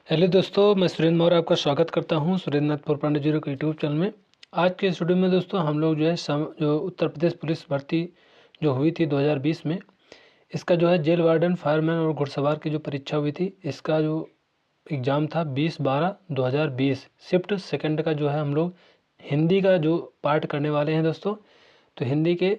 Hello दोस्तों, मैं सुरेंद्र मौर्य आपका स्वागत करता हूं सुरेंद्र नाथ पोरपांडे जी के यूट्यूब चैनल में। आज के इस वीडियो में दोस्तों हम लोग जो है जो उत्तर प्रदेश पुलिस भर्ती जो हुई थी 2020 में, इसका जो है जेल वार्डन, फायरमैन और घुड़सवार की जो परीक्षा हुई थी, इसका जो एग्ज़ाम था 20/12/2020 शिफ्ट सेकंड का जो है हम लोग हिंदी का जो पार्ट करने वाले हैं दोस्तों। तो हिंदी के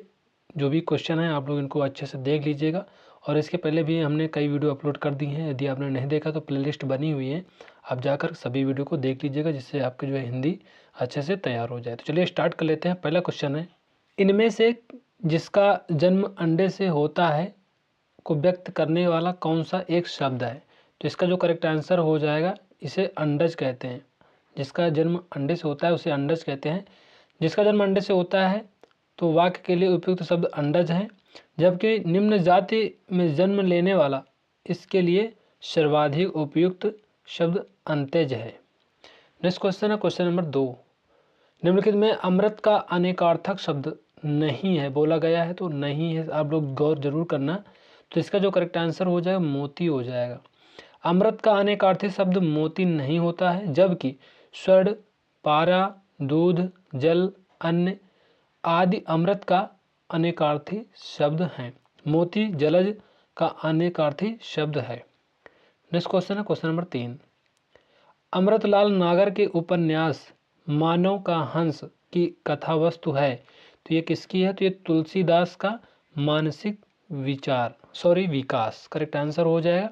जो भी क्वेश्चन हैं आप लोग इनको अच्छे से देख लीजिएगा। और इसके पहले भी हमने कई वीडियो अपलोड कर दी हैं, यदि आपने नहीं देखा तो प्लेलिस्ट बनी हुई है, आप जाकर सभी वीडियो को देख लीजिएगा, जिससे आपकी जो है हिंदी अच्छे से तैयार हो जाए। तो चलिए स्टार्ट कर लेते हैं। पहला क्वेश्चन है, इनमें से जिसका जन्म अंडे से होता है को व्यक्त करने वाला कौन सा एक शब्द है? तो इसका जो करेक्ट आंसर हो जाएगा, इसे अंडज कहते हैं। जिसका जन्म अंडे से होता है उसे अंडज कहते हैं। जिसका जन्म अंडे से होता है तो वाक्य के लिए उपयुक्त शब्द अंडज है, जबकि निम्न जाति में जन्म लेने वाला, इसके लिए सर्वाधिक उपयुक्त शब्द अंत्यज है। नेक्स्ट क्वेश्चन है क्वेश्चन नंबर 2। निम्नलिखित में अमृत का अनेकार्थक शब्द नहीं है बोला गया है, तो नहीं है, आप लोग गौर जरूर करना। तो इसका जो करेक्ट आंसर हो जाएगा मोती हो जाएगा। अमृत का अनेकार्थी शब्द मोती नहीं होता है, जबकि स्वर्ण, पारा, दूध, जल, अन्न आदि अमृत का अनेकार्थी शब्द हैं। मोती जलज का अनेकार्थी शब्द है। नेक्स्ट क्वेश्चन है क्वेश्चन नंबर 3। अमृतलाल नागर के उपन्यास मानव का हंस की कथा वस्तु है, तो ये किसकी है? तो ये तुलसीदास का मानसिक विकास करेक्ट आंसर हो जाएगा।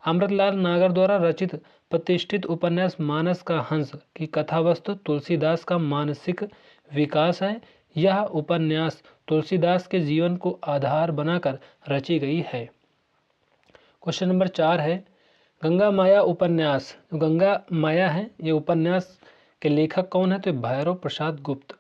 अमृतलाल नागर द्वारा रचित प्रतिष्ठित उपन्यास मानस का हंस की कथा वस्तु तुलसीदास का मानसिक विकास है। यह उपन्यास तुलसीदास के जीवन को आधार बनाकर रची गई है। क्वेश्चन नंबर 4 है, गंगा माया उपन्यास, गंगा माया है ये उपन्यास के लेखक कौन है? तो भैरव प्रसाद गुप्त।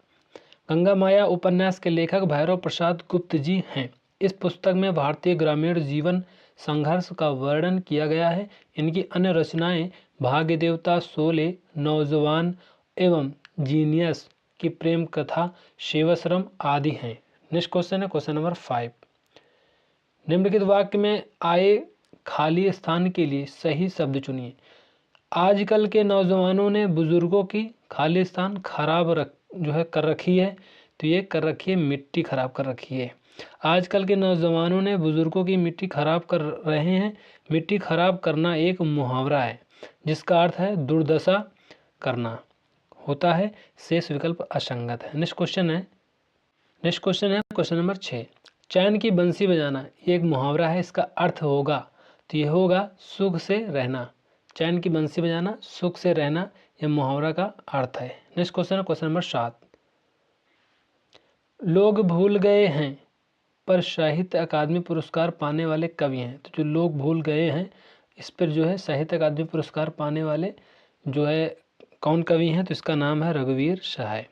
गंगा माया उपन्यास के लेखक भैरव प्रसाद गुप्त जी हैं। इस पुस्तक में भारतीय ग्रामीण जीवन संघर्ष का वर्णन किया गया है। इनकी अन्य रचनाएं भाग्य देवता, शोले, नौजवान एवं जीनियस की प्रेम कथा, शिवश्रम आदि हैं। नेक्स्ट क्वेश्चन है क्वेश्चन नंबर 5। निम्नलिखित वाक्य में आए खाली स्थान के लिए सही शब्द चुनिए। आजकल के नौजवानों ने बुजुर्गों की खाली स्थान खराब कर रखी है, तो ये कर रखी है मिट्टी खराब कर रखी है। आजकल के नौजवानों ने बुजुर्गों की मिट्टी खराब कर रहे हैं। मिट्टी खराब करना एक मुहावरा है जिसका अर्थ है दुर्दशा करना होता है। शेष विकल्प असंगत है। नेक्स्ट क्वेश्चन है क्वेश्चन नंबर 6। चैन की बंसी बजाना ये एक मुहावरा है, इसका अर्थ होगा, तो ये होगा सुख से रहना। चैन की बंसी बजाना, सुख से रहना, यह मुहावरा का अर्थ है। नेक्स्ट क्वेश्चन है क्वेश्चन नंबर 7। लोग भूल गए हैं पर साहित्य अकादमी पुरस्कार पाने वाले कवि हैं, तो जो लोग भूल गए हैं इस पर जो है साहित्य अकादमी पुरस्कार पाने वाले जो है कौन कवि हैं? तो इसका नाम है रघुवीर सहाय।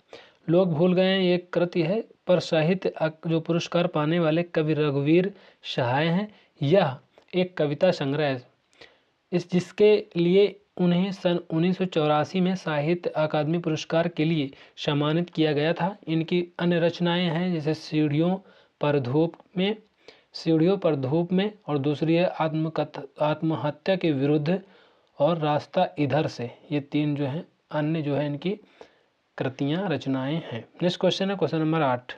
लोग भूल गए हैं ये कृति है, पर साहित्य जो पुरस्कार पाने वाले कवि रघुवीर सहाय हैं। यह एक कविता संग्रह है जिसके लिए उन्हें सन 1984 में साहित्य अकादमी पुरस्कार के लिए सम्मानित किया गया था। इनकी अन्य रचनाएं हैं जैसे सीढ़ियों पर धूप में और दूसरी है आत्महत्या के विरुद्ध और रास्ता इधर से। ये तीन जो हैं अन्य जो है इनकी कृतियां रचनाएं हैं। नेक्स्ट क्वेश्चन है क्वेश्चन नंबर 8।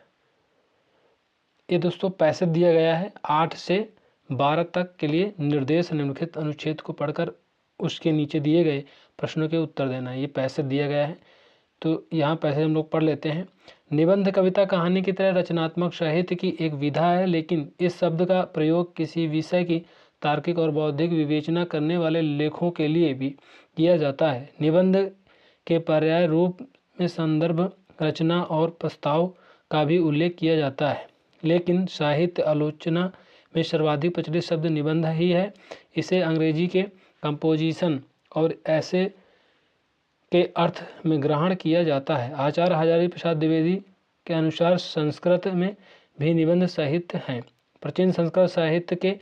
ये दोस्तों पैसे दिया गया है 8 से 12 तक के लिए निर्देश निम्नलिखित अनुच्छेद को पढ़कर उसके नीचे दिए गए प्रश्नों के उत्तर देना है। ये पैसे दिया गया है, तो यहाँ पैसे हम लोग पढ़ लेते हैं। निबंध कविता कहानी की तरह रचनात्मक साहित्य की एक विधा है, लेकिन इस शब्द का प्रयोग किसी विषय की तार्किक और बौद्धिक विवेचना करने वाले लेखों के लिए भी किया जाता है। निबंध के पर्याय रूप में संदर्भ, रचना और प्रस्ताव का भी उल्लेख किया जाता है, लेकिन साहित्य आलोचना में सर्वाधिक प्रचलित शब्द निबंध ही है। इसे अंग्रेजी के कंपोजिशन और ऐसे के अर्थ में ग्रहण किया जाता है। आचार्य हजारी प्रसाद द्विवेदी के अनुसार संस्कृत में भी निबंध साहित्य हैं। प्राचीन संस्कृत साहित्य के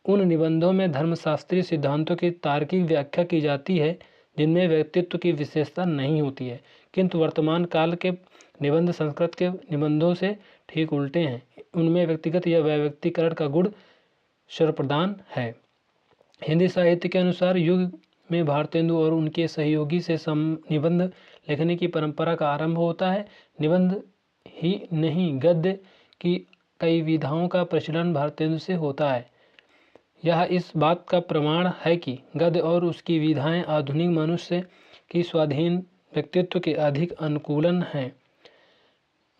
उन निबंधों में धर्मशास्त्रीय सिद्धांतों की तार्किक व्याख्या की जाती है जिनमें व्यक्तित्व की विशेषता नहीं होती है, किंतु वर्तमान काल के निबंध संस्कृत के निबंधों से ठीक उल्टे हैं। उनमें व्यक्तिगत या व्यक्तिकरण का गुण सर्वप्रधान है। हिंदी साहित्य के अनुसार युग में भारतेंदु और उनके सहयोगी से निबंध लिखने की परंपरा का आरंभ होता है। निबंध ही नहीं, गद्य की कई विधाओं का प्रचलन भारतेंदु से होता है। यह इस बात का प्रमाण है कि गद्य और उसकी विधाएं आधुनिक मनुष्य की स्वाधीन व्यक्तित्व के अधिक अनुकूलन हैं।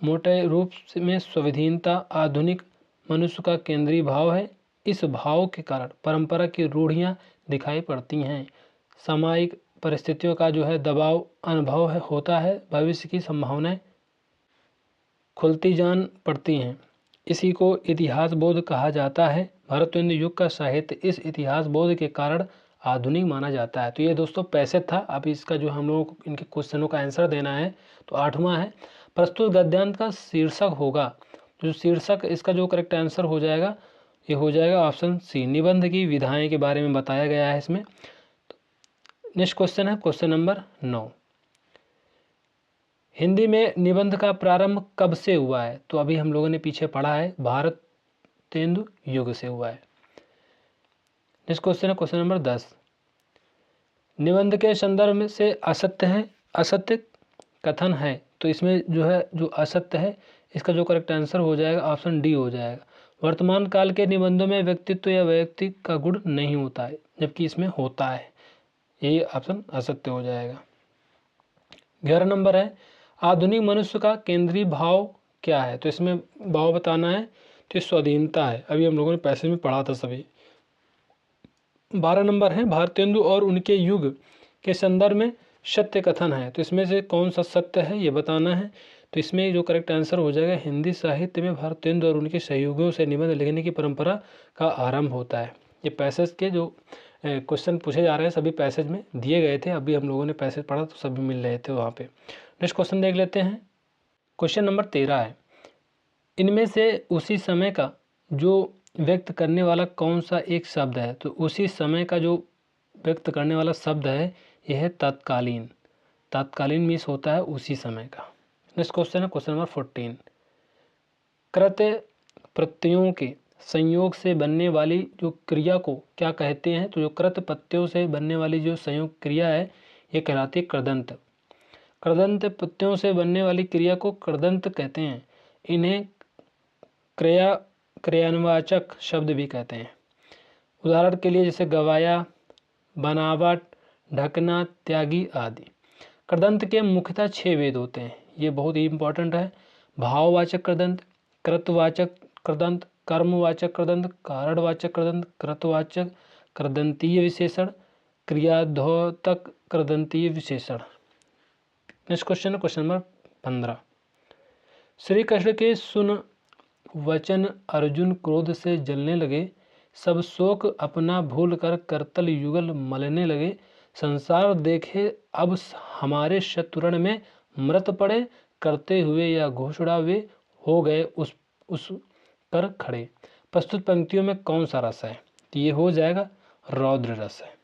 मोटे रूप में स्वाधीनता आधुनिक मनुष्य का केंद्रीय भाव है। इस भाव के कारण परंपरा की रूढ़ियाँ दिखाई पड़ती हैं। सामायिक परिस्थितियों का जो है दबाव अनुभव होता है। भविष्य की संभावनाएं खुलती जान पड़ती हैं। इसी को इतिहास बोध कहा जाता है। भारतेंदु युग का साहित्य इस इतिहास बोध के कारण आधुनिक माना जाता है। तो ये दोस्तों पैसेज था। अब इसका जो हम लोगों को इनके क्वेश्चनों का आंसर देना है। तो 8वां है, प्रस्तुत गद्यांश का शीर्षक होगा। जो शीर्षक इसका जो करेक्ट आंसर हो जाएगा ये हो जाएगा ऑप्शन सी, निबंध की विधाएं के बारे में बताया गया है इसमें। नेक्स्ट क्वेश्चन है क्वेश्चन नंबर 9, हिंदी में निबंध का प्रारंभ कब से हुआ है? तो अभी हम लोगों ने पीछे पढ़ा है भारतेंदु युग से हुआ है। नेक्स्ट क्वेश्चन है क्वेश्चन नंबर 10, निबंध के संदर्भ से असत्य है, असत्य कथन है। तो इसमें जो है जो असत्य है इसका जो करेक्ट आंसर हो जाएगा ऑप्शन डी हो जाएगा। वर्तमान काल के निबंधों में व्यक्तित्व या व्यक्ति का गुण नहीं होता है, जबकि इसमें होता है। ये ऑप्शन असत्य हो जाएगा। 11 नंबर है, आधुनिक मनुष्य का केंद्रीय भाव क्या है? तो इसमें भाव बताना है तो स्वाधीनता है। अभी हम लोगों ने पैसे में पढ़ा था सभी। 12 नंबर है, भारतेंदु और उनके युग के संदर्भ में सत्य कथन है। तो इसमें से कौन सा सत्य है ये बताना है। तो इसमें जो करेक्ट आंसर हो जाएगा, हिंदी साहित्य में भारतेंदु और उनके सहयोगियों से निबंध लिखने की परंपरा का आरंभ होता है। ये पैसेज के जो क्वेश्चन पूछे जा रहे हैं सभी पैसेज में दिए गए थे। अभी हम लोगों ने पैसेज पढ़ा तो सभी मिल रहे थे वहाँ पे। नेक्स्ट क्वेश्चन देख लेते हैं। क्वेश्चन नंबर 13 है, इनमें से उसी समय का जो व्यक्त करने वाला कौन सा एक शब्द है? तो उसी समय का जो व्यक्त करने वाला शब्द है यह है तत्कालीन। तत्कालीन मीन्स होता है उसी समय का। नेक्स्ट क्वेश्चन है क्वेश्चन नंबर 14, कृत्य प्रत्ययों के संयोग से बनने वाली जो क्रिया को क्या कहते हैं? तो जो कृत प्रत्ययों से बनने वाली जो संयोग क्रिया है ये कहलाती है कृदंत। कृदंत प्रत्ययों से बनने वाली क्रिया को कृदंत कहते हैं। इन्हें क्रियान्वाचक शब्द भी कहते हैं। उदाहरण के लिए जैसे गवाया, बनावट, ढकना, त्यागी आदि। कृदंत के मुख्यतः 6 भेद होते हैं। ये बहुत ही इंपॉर्टेंट है। भाववाचक कृदंत, कृतवाचक कृदंत, कर्मवाचक कृदंत, कारणवाचक कृदंत, कृतवाचक कृदंतीय विशेषण, क्रियाद्योतक कृदंतीय विशेषण। नेक्स्ट क्वेश्चन है क्वेश्चन नंबर 15, श्री कृष्ण के सुन वचन अर्जुन क्रोध से जलने लगे, सब शोक अपना भूल कर करतल युगल मलने लगे, संसार देखे अब हमारे शत्रुण में मृत पड़े, करते हुए या घोषणा वे हो गए उस कर खड़े। प्रस्तुत पंक्तियों में कौन सा रस है? तो ये हो जाएगा रौद्र रस है।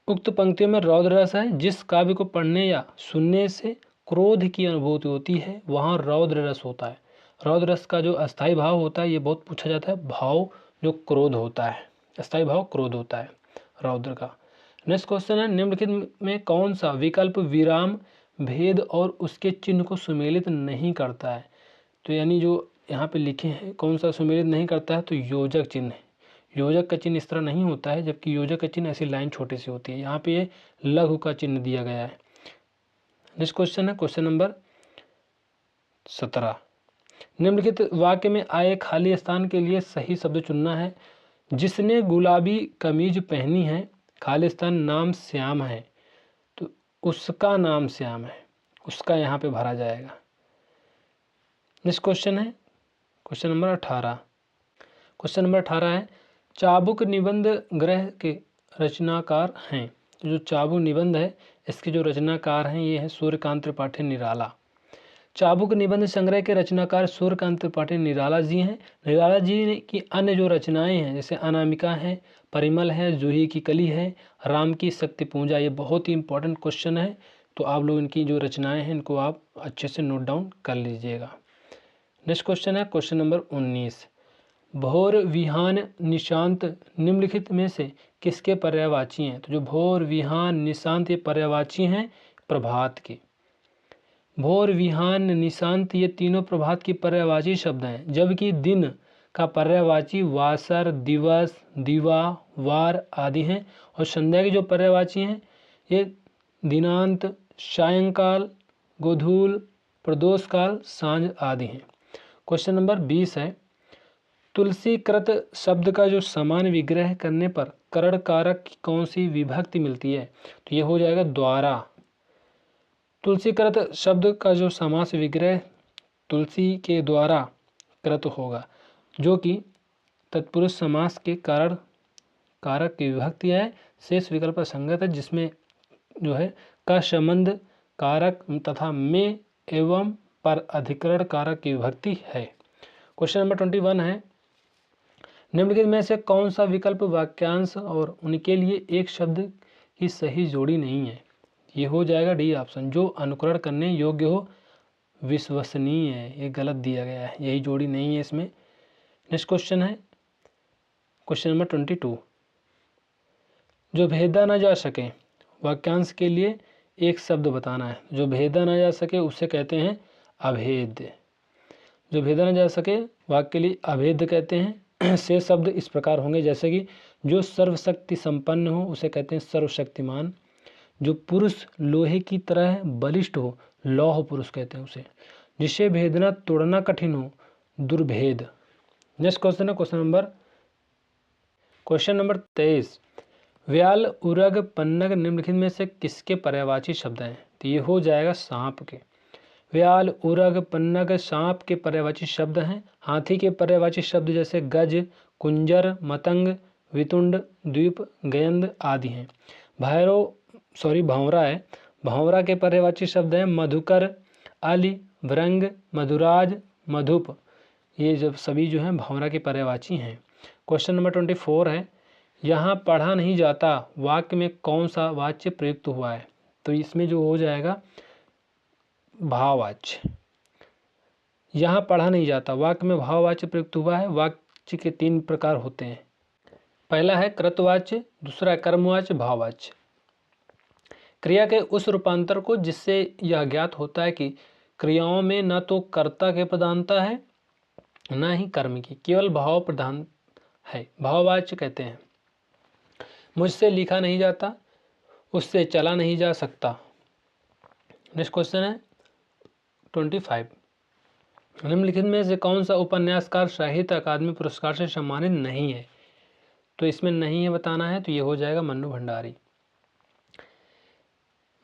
उक्त पंक्तियों में रौद्र रस है। जिस काव्य को पढ़ने या सुनने से क्रोध की अनुभूति होती है वहाँ रौद्र रस होता है। रौद्र रस का जो अस्थायी भाव होता है ये बहुत पूछा जाता है। भाव जो क्रोध होता है, अस्थायी भाव क्रोध होता है रौद्र का। नेक्स्ट क्वेश्चन है, निम्नलिखित में कौन सा विकल्प विराम, भेद और उसके चिन्ह को सुमेलित नहीं करता है? तो यानी जो यहाँ पे लिखे हैं कौन सा सुमेलित नहीं करता है? तो योजक चिन्ह है। योजक का चिन्ह इस तरह नहीं होता है, जबकि योजक का चिन्ह ऐसी लाइन छोटी सी होती है। यहाँ पे ये लघु का चिन्ह दिया गया है। नेक्स्ट क्वेश्चन है क्वेश्चन नंबर 17, निम्नलिखित वाक्य में आए खाली स्थान के लिए सही शब्द चुनना है। जिसने गुलाबी कमीज पहनी है, खाली स्थान नाम श्याम है, तो उसका नाम श्याम है, उसका यहाँ पे भरा जाएगा। नेक्स्ट क्वेश्चन है क्वेश्चन नंबर 18। क्वेश्चन नंबर 18 है, चाबुक निबंध ग्रह के रचनाकार हैं। तो जो चाबुक निबंध है इसके जो रचनाकार हैं ये है सूर्यकांत त्रिपाठी निराला। चाबुक निबंध संग्रह के रचनाकार सूर्यकांत त्रिपाठी निराला जी हैं। निराला जी की अन्य जो रचनाएं हैं जैसे अनामिका है, परिमल है, जूही की कली है, राम की शक्ति पूजा, ये बहुत ही इंपॉर्टेंट क्वेश्चन है। तो आप लोग इनकी जो रचनाएं हैं इनको आप अच्छे से नोट डाउन कर लीजिएगा। नेक्स्ट क्वेश्चन है क्वेश्चन नंबर 19, भोर विहान निशांत निम्नलिखित में से किसके पर्यायवाची हैं? तो जो भोर विहान निशांत ये पर्यायवाची हैं प्रभात के। भोर विहान निशांत ये तीनों प्रभात की पर्यायवाची शब्द हैं, जबकि दिन का पर्यायवाची वासर, दिवस, दिवा, वार आदि हैं। और संध्या की जो पर्यायवाची हैं ये दिनांत, सायंकाल, गोधूल, प्रदोष काल, सांझ आदि हैं। क्वेश्चन नंबर 20 है, तुलसी कृत शब्द का जो समान विग्रह करने पर करण कारक की कौन सी विभक्ति मिलती है? तो ये हो जाएगा द्वारा। तुलसी कृत शब्द का जो समास विग्रह तुलसी के द्वारा कृत होगा, जो कि तत्पुरुष समास के कारण कारक की विभक्ति है। शेष विकल्प संगत है, जिसमें जो है का संबंध कारक तथा में एवं पर अधिकरण कारक की विभक्ति है। क्वेश्चन नंबर 21 है, निम्नलिखित में से कौन सा विकल्प वाक्यांश और उनके लिए एक शब्द की सही जोड़ी नहीं है? ये हो जाएगा डी ऑप्शन, जो अनुकरण करने योग्य हो, विश्वसनीय है। ये गलत दिया गया है, यही जोड़ी नहीं है इसमें। नेक्स्ट क्वेश्चन है क्वेश्चन नंबर 22, जो भेदा न जा सके वाक्यांश के लिए एक शब्द बताना है। जो भेदा न जा सके उसे कहते हैं अभेद। जो भेदा न जा सके वाक्य के लिए अभेद कहते हैं। से शब्द इस प्रकार होंगे जैसे कि जो सर्वशक्ति संपन्न हो उसे कहते हैं सर्वशक्तिमान। जो पुरुष लोहे की तरह बलिष्ठ हो लौह पुरुष कहते हैं उसे। जिसे भेदना तोड़ना कठिन हो दुर्भेद। नेक्स्ट क्वेश्चन है क्वेश्चन नंबर 23, व्याल, उरग, पन्नग निम्नलिखित में से किसके पर्यायवाची शब्द हैं? तो ये हो जाएगा सांप के। व्याल, उरग, पन्नग सांप के पर्यायवाची शब्द हैं। हाथी के पर्यायवाची शब्द जैसे गज, कुंजर, मतंग, वितुंड, द्वीप, गयंद आदि हैं। भंवरा है। भंवरा के पर्यायवाची शब्द हैं मधुकर, अली, भृंग, मधुराज, मधुप। ये जब सभी जो हैं भंवरा के पर्यायवाची हैं। क्वेश्चन नंबर 24 है, यहाँ पढ़ा नहीं जाता वाक्य में कौन सा वाच्य प्रयुक्त हुआ है? तो इसमें जो हो जाएगा भाववाच्य। यहाँ पढ़ा नहीं जाता वाक्य में भाववाच्य प्रयुक्त हुआ है। वाक्य के 3 प्रकार होते हैं। पहला है कृतवाच्य, दूसरा है कर्मवाच्य, भाववाच्य। क्रिया के उस रूपांतर को जिससे यह ज्ञात होता है कि क्रियाओं में न तो कर्ता के प्रधानता है न ही कर्म की, केवल भाव प्रधान है, भाववाच्य कहते हैं। मुझसे लिखा नहीं जाता, उससे चला नहीं जा सकता। नेक्स्ट क्वेश्चन है 25, निम्नलिखित में से कौन सा उपन्यासकार साहित्य अकादमी पुरस्कार से सम्मानित नहीं है? तो इसमें नहीं है बताना है, तो ये हो जाएगा मन्नू भंडारी।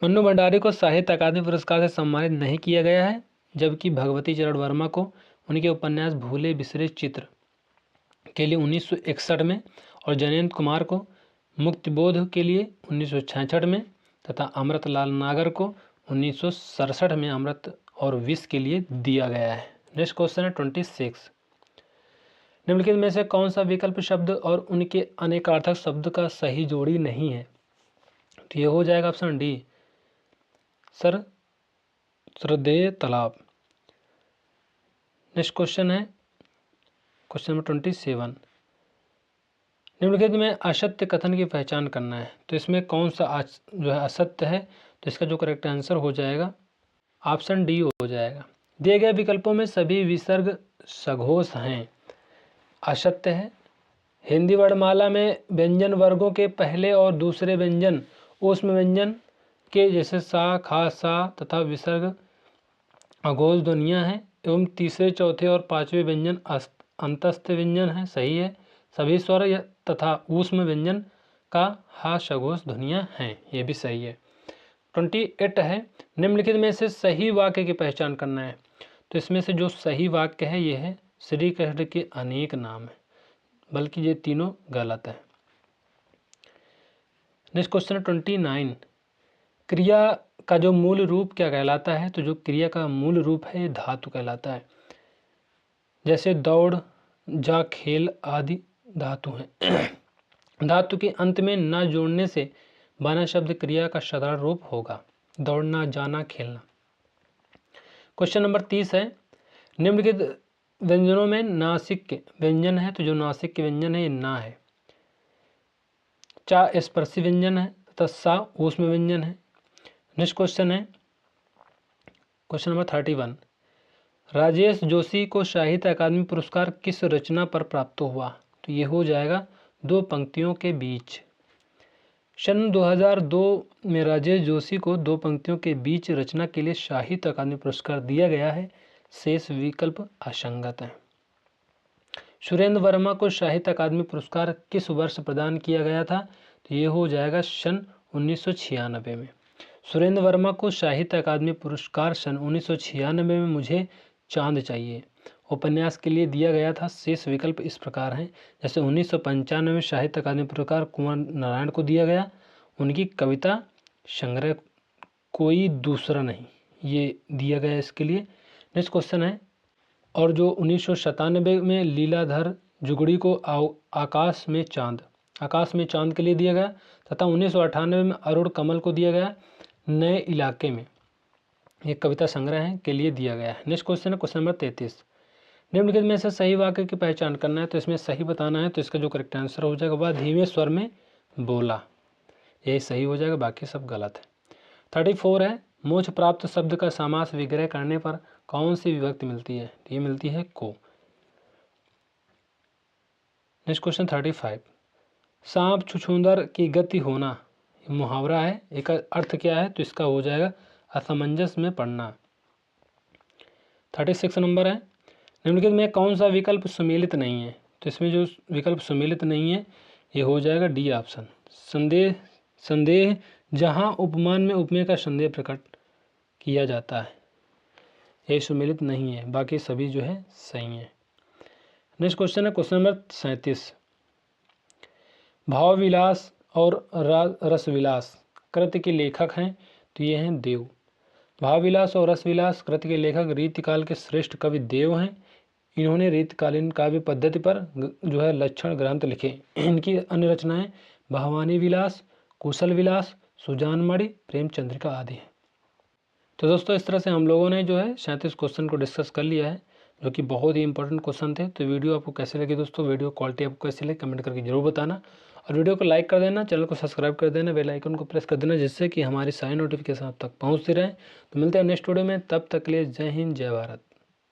मन्नू भंडारी को साहित्य अकादमी पुरस्कार से सम्मानित नहीं किया गया है, जबकि भगवती चरण वर्मा को उनके उपन्यास भूले बिसरे चित्र के लिए 1961 में और जयंत कुमार को मुक्तिबोध के लिए 1966 में तथा अमृतलाल नागर को 1967 में अमृत और विष के लिए दिया गया है। नेक्स्ट क्वेश्चन है 26, निम्नलिखित में से कौन सा विकल्प शब्द और उनके अनेकार्थक शब्द का सही जोड़ी नहीं है? तो ये हो जाएगा ऑप्शन डी, सर श्रद्धेय तालाब। नेक्स्ट क्वेश्चन है क्वेश्चन नंबर 27, निम्नलिखित में असत्य कथन की पहचान करना है। तो इसमें कौन सा जो है असत्य है? तो इसका जो करेक्ट आंसर हो जाएगा ऑप्शन डी हो जाएगा। दिए गए विकल्पों में सभी विसर्ग सघोष हैं, असत्य है। हिंदी वर्णमाला में व्यंजन वर्गों के पहले और दूसरे व्यंजन ऊष्म व्यंजन के जैसे सा, खा, सा तथा विसर्ग अघोष ध्वनियाँ हैं एवं तीसरे, चौथे और 5वें व्यंजन अंतस्थ व्यंजन है, सही है। सभी स्वर तथा ऊष्म व्यंजन का हा सघोष ध्वनियाँ हैं, ये भी सही है। 28 है, निम्नलिखित में से सही वाक्य की पहचान करना है। तो इसमें से जो सही वाक्य है ये है श्री कृष्ण के अनेक नाम है, बल्कि ये तीनों गलत है। नेक्स्ट क्वेश्चन 29, क्रिया का जो मूल रूप क्या कहलाता है? तो जो क्रिया का मूल रूप है धातु कहलाता है। जैसे दौड़, जा, खेल आदि धातु हैं। धातु के अंत में न जोड़ने से बना शब्द क्रिया का साधारण रूप होगा, दौड़ना, जाना, खेलना। क्वेश्चन नंबर 30 है, निम्नलिखित व्यंजनों में नासिक के व्यंजन है, तो जो नासिक के व्यंजन है ये ना है। चा स्पर्शी व्यंजन है तथा सा ऊष्म व्यंजन है। नेक्स्ट क्वेश्चन है क्वेश्चन नंबर 31। राजेश जोशी को साहित्य अकादमी पुरस्कार किस रचना पर प्राप्त हुआ? तो ये हो जाएगा दो पंक्तियों के बीच। सन 2002 में राजेश जोशी को दो पंक्तियों के बीच रचना के लिए साहित्य अकादमी पुरस्कार दिया गया है। शेष विकल्प असंगत हैं। सुरेंद्र वर्मा को साहित्य अकादमी पुरस्कार किस वर्ष प्रदान किया गया था? तो ये हो जाएगा सन 1996 में। सुरेंद्र वर्मा को साहित्य अकादमी पुरस्कार सन 1996 में मुझे चांद चाहिए उपन्यास के लिए दिया गया था। शेष विकल्प इस प्रकार हैं, जैसे 1995 में साहित्य अकादमी पुरस्कार कुंवर नारायण को दिया गया, उनकी कविता संग्रह कोई दूसरा नहीं, ये दिया गया इसके लिए। नेक्स्ट क्वेश्चन है, और जो 1997 में लीलाधर जुगड़ी को आकाश में चांद के लिए दिया गया, तथा 1998 में अरुण कमल को दिया गया नए इलाके में, एक कविता संग्रह है, के लिए दिया गया है। नेक्स्ट क्वेश्चन है क्वेश्चन नंबर 33। निम्नलिखित में से सही वाक्य की पहचान करना है, तो इसमें सही बताना है। तो इसका जो करेक्ट आंसर हो जाएगा वह धीमे स्वर में बोला, यही सही हो जाएगा, बाकी सब गलत है। 34 है, मोक्ष प्राप्त शब्द का समास विग्रह करने पर कौन सी विभक्ति मिलती है? ये मिलती है को। Next question 35। सांप छुछुंदर की गति होना मुहावरा है, एक अर्थ क्या है? तो इसका हो जाएगा असमंजस में पड़ना। 36 नंबर है, निम्नलिखित में कौन सा विकल्प सम्मिलित नहीं है? तो इसमें जो विकल्प सम्मिलित नहीं है ये हो जाएगा डी ऑप्शन। संदेह जहाँ उपमान में उपमेय का संदेह प्रकट किया जाता है, ये सम्मिलित नहीं है, बाकी सभी जो है सही है। नेक्स्ट क्वेश्चन है क्वेश्चन नंबर 37। भाव विलास और रस विलास कृति के लेखक हैं, तो ये हैं देव। भाव विलास और रस विलास कृति के लेखक रीतिकाल के श्रेष्ठ कवि देव हैं। इन्होंने रीतिकालीन काव्य पद्धति पर जो है लक्षण ग्रंथ लिखे। इनकी अन्य रचनाएं भवानी विलास, कुशल विलास, सुजानमणि, प्रेमचंद्रिका आदि हैं। तो दोस्तों इस तरह से हम लोगों ने जो है 37 क्वेश्चन को डिस्कस कर लिया है, जो कि बहुत ही इंपॉर्टेंट क्वेश्चन थे। तो वीडियो आपको कैसे लगी दोस्तों, वीडियो क्वालिटी आपको कैसी लगी कमेंट करके जरूर बताना, और वीडियो को लाइक कर देना, चैनल को सब्सक्राइब कर देना, बेल आइकन को प्रेस कर देना, जिससे कि हमारी सारी नोटिफिकेशन आप तक पहुँचती रहे। तो मिलते हैं नेक्स्ट वीडियो में, तब तक के लिए जय हिंद जय भारत।